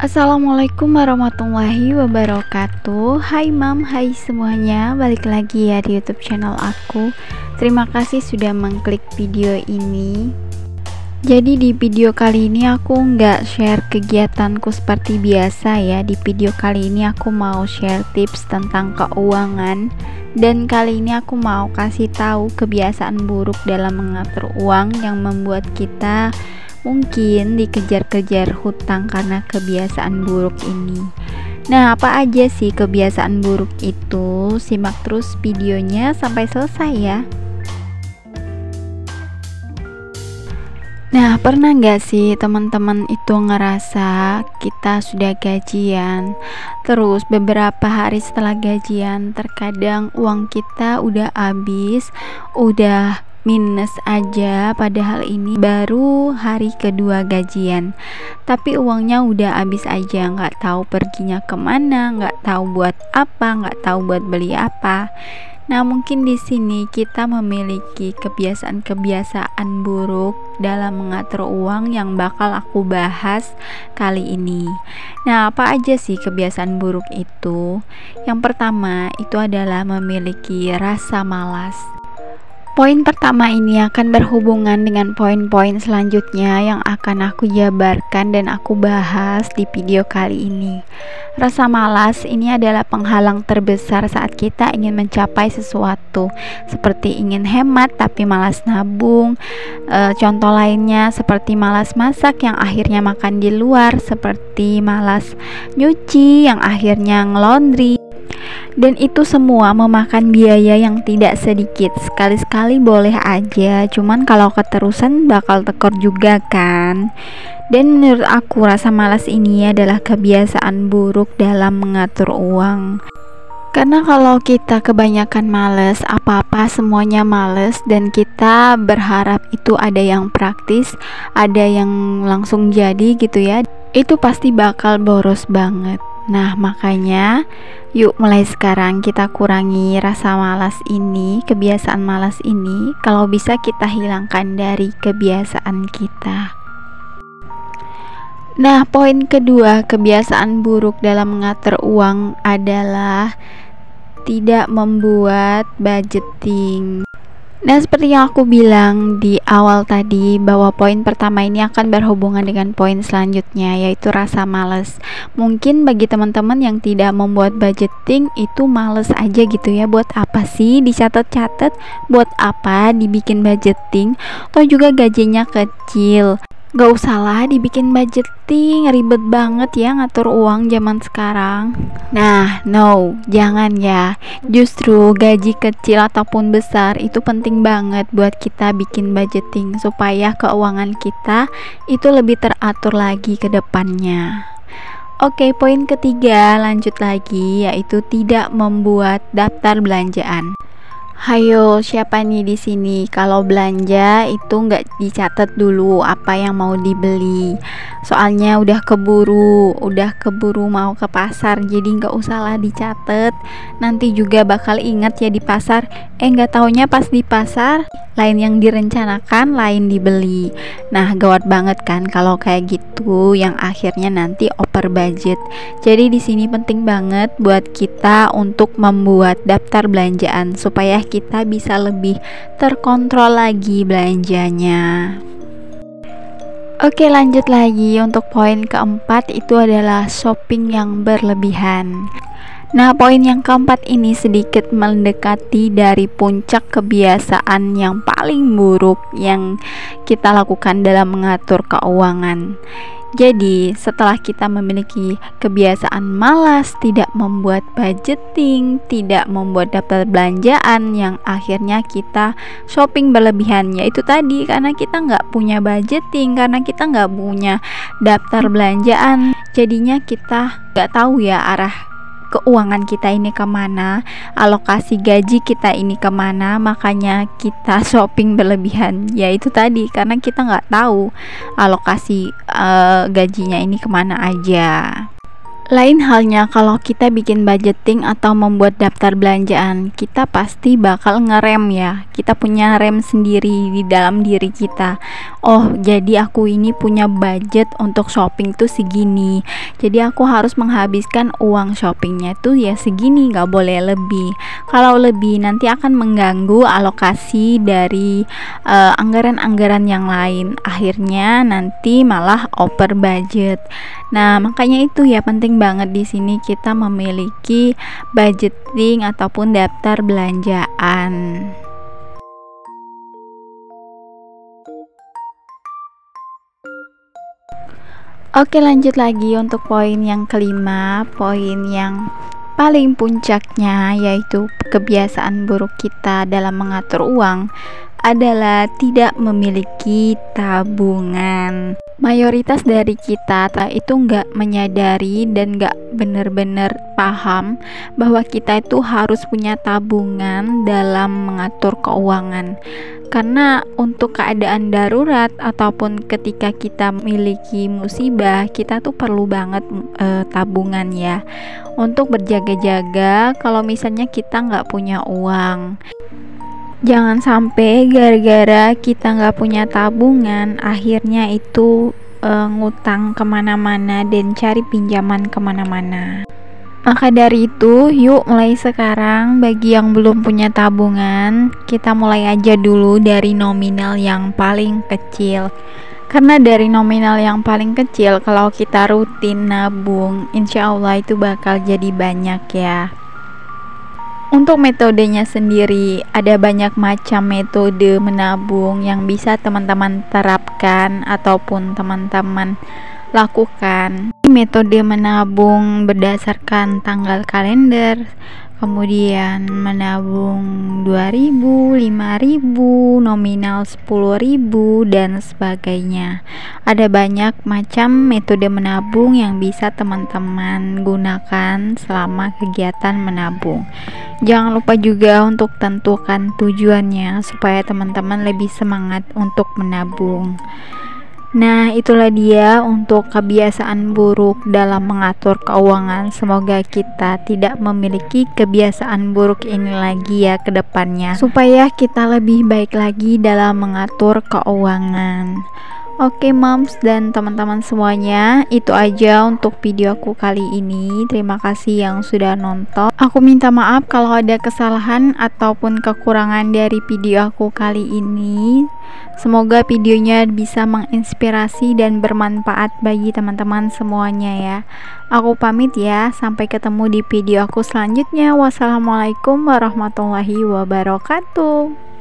Assalamualaikum warahmatullahi wabarakatuh. Hai mam, hai semuanya, balik lagi ya di YouTube channel aku. Terima kasih sudah mengklik video ini. Jadi di video kali ini aku nggak share kegiatanku seperti biasa ya. Di video kali ini aku mau share tips tentang keuangan. Dan kali ini aku mau kasih tahu kebiasaan buruk dalam mengatur uang yang membuat kita mungkin dikejar-kejar hutang karena kebiasaan buruk ini. Nah, apa aja sih kebiasaan buruk itu? Simak terus videonya sampai selesai ya. Nah, pernah nggak sih teman-teman itu ngerasa kita sudah gajian, terus beberapa hari setelah gajian terkadang uang kita udah habis, udah minus aja, padahal ini baru hari kedua gajian, tapi uangnya udah habis aja, nggak tahu perginya kemana, nggak tahu buat apa, nggak tahu buat beli apa. Nah, mungkin di sini kita memiliki kebiasaan-kebiasaan buruk dalam mengatur uang yang bakal aku bahas kali ini. Nah, apa aja sih kebiasaan buruk itu? Yang pertama itu adalah memiliki rasa malas. Poin pertama ini akan berhubungan dengan poin-poin selanjutnya yang akan aku jabarkan dan aku bahas di video kali ini. Rasa malas ini adalah penghalang terbesar saat kita ingin mencapai sesuatu, seperti ingin hemat tapi malas nabung. Contoh lainnya seperti malas masak yang akhirnya makan di luar, seperti malas nyuci yang akhirnya ngelondri. Dan itu semua memakan biaya yang tidak sedikit. Sekali-sekali boleh aja, cuman kalau keterusan bakal tekor juga kan. Dan menurut aku rasa malas ini adalah kebiasaan buruk dalam mengatur uang. Karena kalau kita kebanyakan males, apa-apa semuanya males, dan kita berharap itu ada yang praktis, ada yang langsung jadi gitu ya, itu pasti bakal boros banget. Nah, makanya yuk mulai sekarang kita kurangi rasa malas ini, kebiasaan malas ini. Kalau bisa kita hilangkan dari kebiasaan kita. Nah, poin kedua kebiasaan buruk dalam mengatur uang adalah tidak membuat budgeting. Nah, seperti yang aku bilang di awal tadi, bahwa poin pertama ini akan berhubungan dengan poin selanjutnya, yaitu rasa males. Mungkin bagi teman-teman yang tidak membuat budgeting itu males aja gitu ya. Buat apa sih dicatat-catat? Buat apa dibikin budgeting? Toh juga gajinya kecil. Gak usah lah dibikin budgeting, ribet banget ya ngatur uang zaman sekarang. Nah, no, jangan ya. Justru gaji kecil ataupun besar itu penting banget buat kita bikin budgeting supaya keuangan kita itu lebih teratur lagi ke depannya. Oke, poin ketiga lanjut lagi, yaitu tidak membuat daftar belanjaan. Hayo, siapa nih di sini kalau belanja itu nggak dicatat dulu apa yang mau dibeli? Soalnya udah keburu mau ke pasar, jadi nggak usah lah dicatat. Nanti juga bakal ingat ya di pasar. Nggak taunya pas di pasar lain yang direncanakan, lain dibeli. Nah, gawat banget kan kalau kayak gitu, yang akhirnya nanti over budget. Jadi di sini penting banget buat kita untuk membuat daftar belanjaan supaya kita bisa lebih terkontrol lagi belanjanya. Oke, lanjut lagi untuk poin keempat, itu adalah shopping yang berlebihan. Nah, poin yang keempat ini sedikit mendekati dari puncak kebiasaan yang paling buruk yang kita lakukan dalam mengatur keuangan, Jadi, setelah kita memiliki kebiasaan malas, tidak membuat budgeting, tidak membuat daftar belanjaan yang akhirnya kita shopping berlebihan, yaitu tadi karena kita nggak punya budgeting, karena kita nggak punya daftar belanjaan, jadinya kita nggak tahu ya arah keuangan kita ini kemana, alokasi gaji kita ini kemana, makanya kita shopping berlebihan. Ya itu tadi, karena kita nggak tahu alokasi gajinya ini kemana aja. Lain halnya kalau kita bikin budgeting atau membuat daftar belanjaan, kita pasti bakal ngerem ya. Kita punya rem sendiri di dalam diri kita. Oh, jadi aku ini punya budget untuk shopping tuh segini. Jadi aku harus menghabiskan uang shoppingnya tuh ya segini, nggak boleh lebih. Kalau lebih nanti akan mengganggu alokasi dari anggaran-anggaran yang lain. Akhirnya nanti malah over budget. Nah, makanya itu ya penting banget di sini kita memiliki budgeting ataupun daftar belanjaan. Oke, lanjut lagi untuk poin yang kelima, poin yang paling puncaknya yaitu kebiasaan buruk kita dalam mengatur uang adalah tidak memiliki tabungan. Mayoritas dari kita itu nggak menyadari dan nggak benar-benar paham bahwa kita itu harus punya tabungan dalam mengatur keuangan. Karena untuk keadaan darurat ataupun ketika kita memiliki musibah, kita tuh perlu banget tabungan ya, untuk berjaga-jaga kalau misalnya kita nggak punya uang. Jangan sampai gara-gara kita nggak punya tabungan, akhirnya itu ngutang kemana-mana dan cari pinjaman kemana-mana. Maka dari itu, yuk mulai sekarang bagi yang belum punya tabungan, kita mulai aja dulu dari nominal yang paling kecil. Karena dari nominal yang paling kecil, kalau kita rutin nabung, insya Allah itu bakal jadi banyak ya. Untuk metodenya sendiri, ada banyak macam metode menabung yang bisa teman-teman terapkan ataupun teman-teman lakukan. Metode menabung berdasarkan tanggal kalender, kemudian menabung 2.000, 5.000, nominal 10.000 dan sebagainya. Ada banyak macam metode menabung yang bisa teman-teman gunakan selama kegiatan menabung. Jangan lupa juga untuk tentukan tujuannya supaya teman-teman lebih semangat untuk menabung. Nah, itulah dia untuk kebiasaan buruk dalam mengatur keuangan. Semoga kita tidak memiliki kebiasaan buruk ini lagi ya ke depannya, supaya kita lebih baik lagi dalam mengatur keuangan. Oke moms dan teman-teman semuanya, itu aja untuk video aku kali ini. Terima kasih yang sudah nonton. Aku minta maaf kalau ada kesalahan ataupun kekurangan dari video aku kali ini. Semoga videonya bisa menginspirasi dan bermanfaat bagi teman-teman semuanya ya. Aku pamit ya, sampai ketemu di video aku selanjutnya. Wassalamualaikum warahmatullahi wabarakatuh.